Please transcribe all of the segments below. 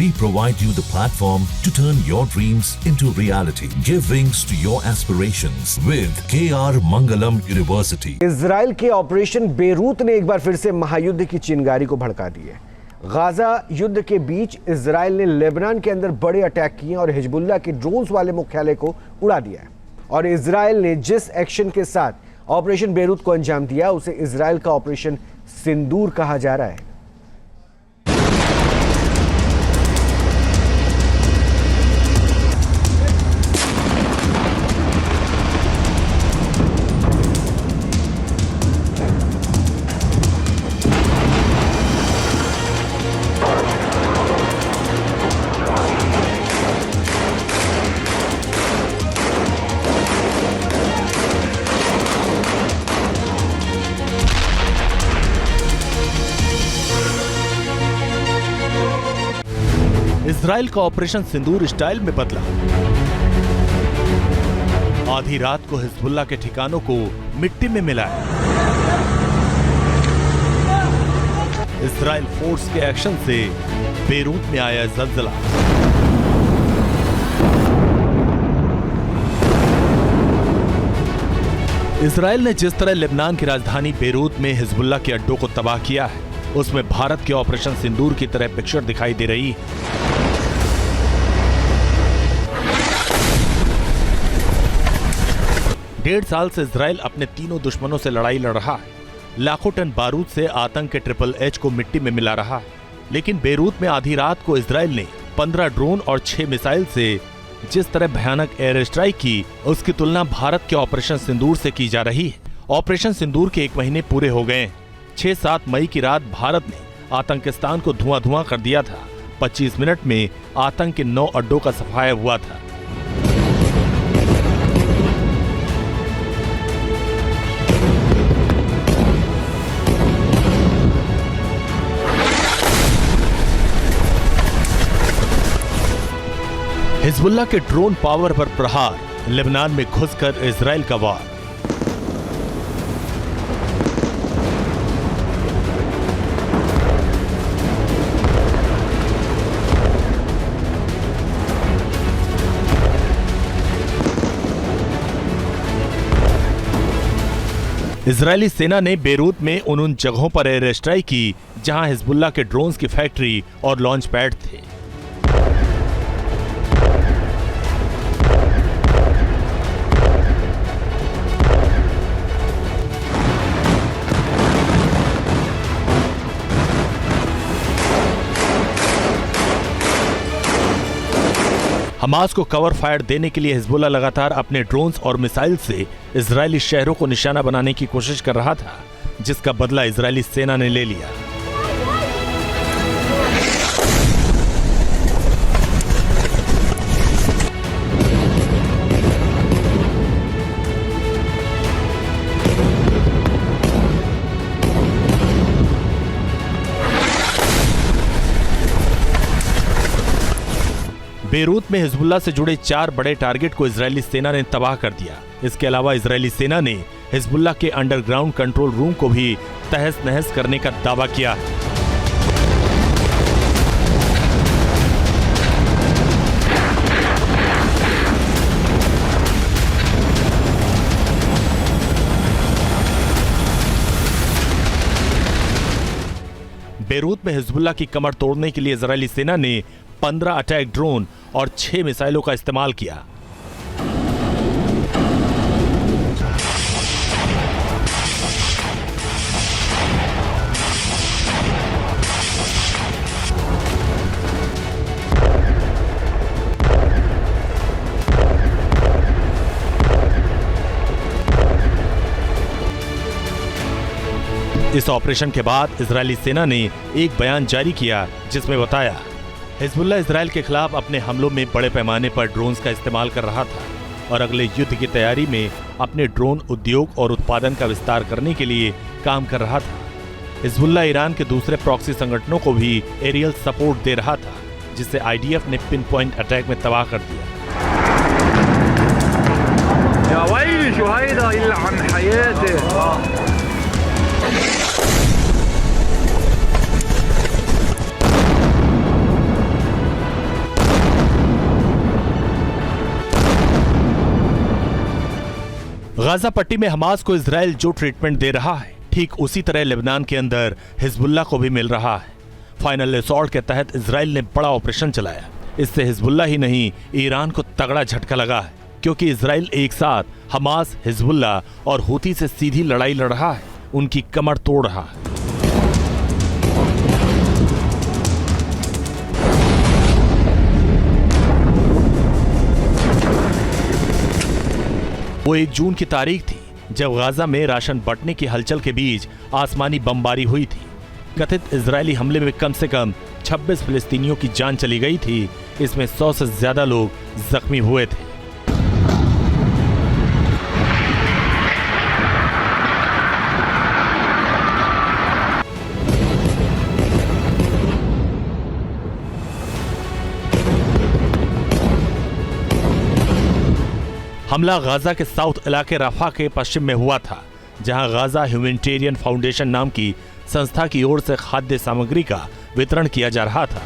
We provide you the platform to turn your dreams into reality. Give wings to your aspirations with KR Mangalam University. Israel के operation Beirut ने एक बार फिर से महायुद्ध की चिंगारी को भड़का दी है। गाजा युद्ध के बीच इजराइल ने लेबनान के अंदर बड़े अटैक किए और हिजबुल्लाह के ड्रोन्स वाले मुख्यालय को उड़ा दिया है। और इजराइल ने जिस एक्शन के साथ ऑपरेशन बेरूत को अंजाम दिया उसे इजराइल का ऑपरेशन सिंदूर कहा जा रहा है। इजराइल का ऑपरेशन सिंदूर स्टाइल में बदला। आधी रात को हिजबुल्लाह के ठिकानों को मिट्टी में मिलाया। इजराइल फोर्स के एक्शन से बेरूत में आया जल्जला। इजराइल ने जिस तरह लेबनान की राजधानी बेरूत में हिजबुल्लाह के अड्डों को तबाह किया है, उसमें भारत के ऑपरेशन सिंदूर की तरह पिक्चर दिखाई दे रही है। 1.5 साल से इजराइल अपने तीनों दुश्मनों से लड़ाई लड़ रहा है। लाखों टन बारूद से आतंक के ट्रिपल एच को मिट्टी में मिला रहा है। लेकिन बेरूत में आधी रात को इजराइल ने 15 ड्रोन और 6 मिसाइल से जिस तरह भयानक एयर स्ट्राइक की, उसकी तुलना भारत के ऑपरेशन सिंदूर से की जा रही है। ऑपरेशन सिंदूर के 1 महीने पूरे हो गए। 6-7 मई की रात भारत ने आतंकिस्तान को धुआं कर दिया था। 25 मिनट में आतंक के 9 अड्डों का सफाया हुआ था। हिजबुल्लाह के ड्रोन पावर पर प्रहार, लेबनान में घुसकर इजराइल का वार। इजरायली सेना ने बेरूत में उन जगहों पर एयर स्ट्राइक की जहां हिजबुल्लाह के ड्रोन्स की फैक्ट्री और लॉन्च पैड थे। हमास को कवर फायर देने के लिए हिजबुल्लाह लगातार अपने ड्रोन्स और मिसाइल से इजरायली शहरों को निशाना बनाने की कोशिश कर रहा था, जिसका बदला इजरायली सेना ने ले लिया। बेरूत में हिजबुल्लाह से जुड़े 4 बड़े टारगेट को इजरायली सेना ने तबाह कर दिया। इसके अलावा इजरायली सेना ने हिजबुल्लाह के अंडरग्राउंड कंट्रोल रूम को भी तहस नहस करने का दावा किया है। बेरूत में हिजबुल्लाह की कमर तोड़ने के लिए इजरायली सेना ने 15 अटैक ड्रोन और 6 मिसाइलों का इस्तेमाल किया। इस ऑपरेशन के बाद इजरायली सेना ने एक बयान जारी किया जिसमें बताया, हिजबुल्लाह इजराइल के खिलाफ अपने हमलों में बड़े पैमाने पर ड्रोन्स का इस्तेमाल कर रहा था और अगले युद्ध की तैयारी में अपने ड्रोन उद्योग और उत्पादन का विस्तार करने के लिए काम कर रहा था। हिजबुल्लाह ईरान के दूसरे प्रॉक्सी संगठनों को भी एरियल सपोर्ट दे रहा था, जिसे आईडीएफ ने पिन पॉइंट अटैक में तबाह कर दिया। गाजा पट्टी में हमास को इजराइल जो ट्रीटमेंट दे रहा है, ठीक उसी तरह लेबनान के अंदर हिजबुल्लाह को भी मिल रहा है। फाइनल असॉल्ट के तहत इजराइल ने बड़ा ऑपरेशन चलाया। इससे हिजबुल्लाह ही नहीं, ईरान को तगड़ा झटका लगा है, क्योंकि इजराइल एक साथ हमास, हिजबुल्लाह और हूती से सीधी लड़ाई लड़ रहा है, उनकी कमर तोड़ रहा है। वो 1 जून की तारीख थी जब गाजा में राशन बंटने की हलचल के बीच आसमानी बमबारी हुई थी। कथित इजरायली हमले में कम से कम 26 फिलिस्तीनियों की जान चली गई थी। इसमें 100 से ज्यादा लोग जख्मी हुए थे। हमला गाजा के साउथ इलाके रफा के पश्चिम में हुआ था, जहां गाजा ह्यूमैनिटेरियन फाउंडेशन नाम की संस्था की ओर से खाद्य सामग्री का वितरण किया जा रहा था।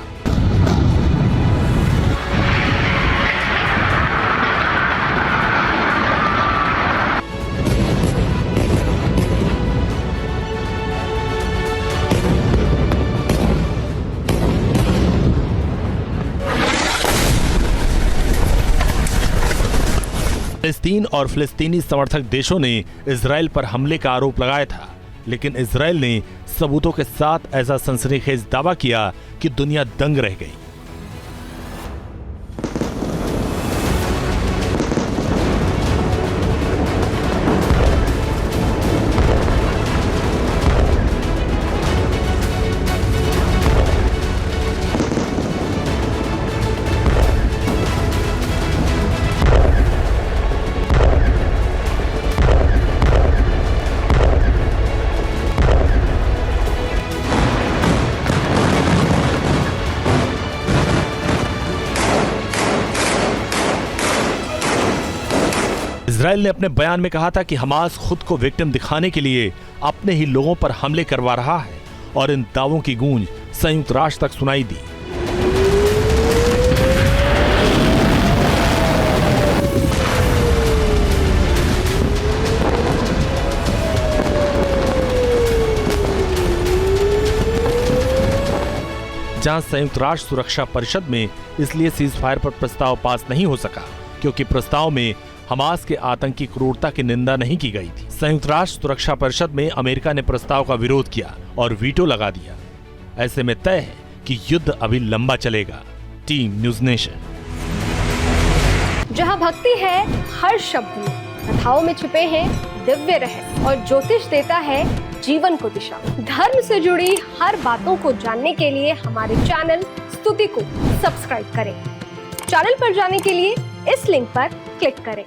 फिलिस्तीन और फिलिस्तीनी समर्थक देशों ने इजराइल पर हमले का आरोप लगाया था, लेकिन इजराइल ने सबूतों के साथ ऐसा सनसनीखेज दावा किया कि दुनिया दंग रह गई। इजराइल ने अपने बयान में कहा था कि हमास खुद को विक्टिम दिखाने के लिए अपने ही लोगों पर हमले करवा रहा है, और इन दावों की गूंज संयुक्त राष्ट्र तक सुनाई दी। जहां संयुक्त राष्ट्र सुरक्षा परिषद में इसलिए सीज फायर पर प्रस्ताव पास नहीं हो सका क्योंकि प्रस्ताव में हमास के आतंकी क्रूरता की निंदा नहीं की गई थी। संयुक्त राष्ट्र सुरक्षा परिषद में अमेरिका ने प्रस्ताव का विरोध किया और वीटो लगा दिया। ऐसे में तय है कि युद्ध अभी लंबा चलेगा। Team news nation. जहां भक्ति है हर शब्द में, कथाओं में छुपे हैं दिव्य रहस्य और ज्योतिष देता है जीवन को दिशा। धर्म से जुड़ी हर बातों को जानने के लिए हमारे चैनल स्तुति को सब्सक्राइब करें। चैनल पर जाने के लिए इस लिंक पर क्लिक करें।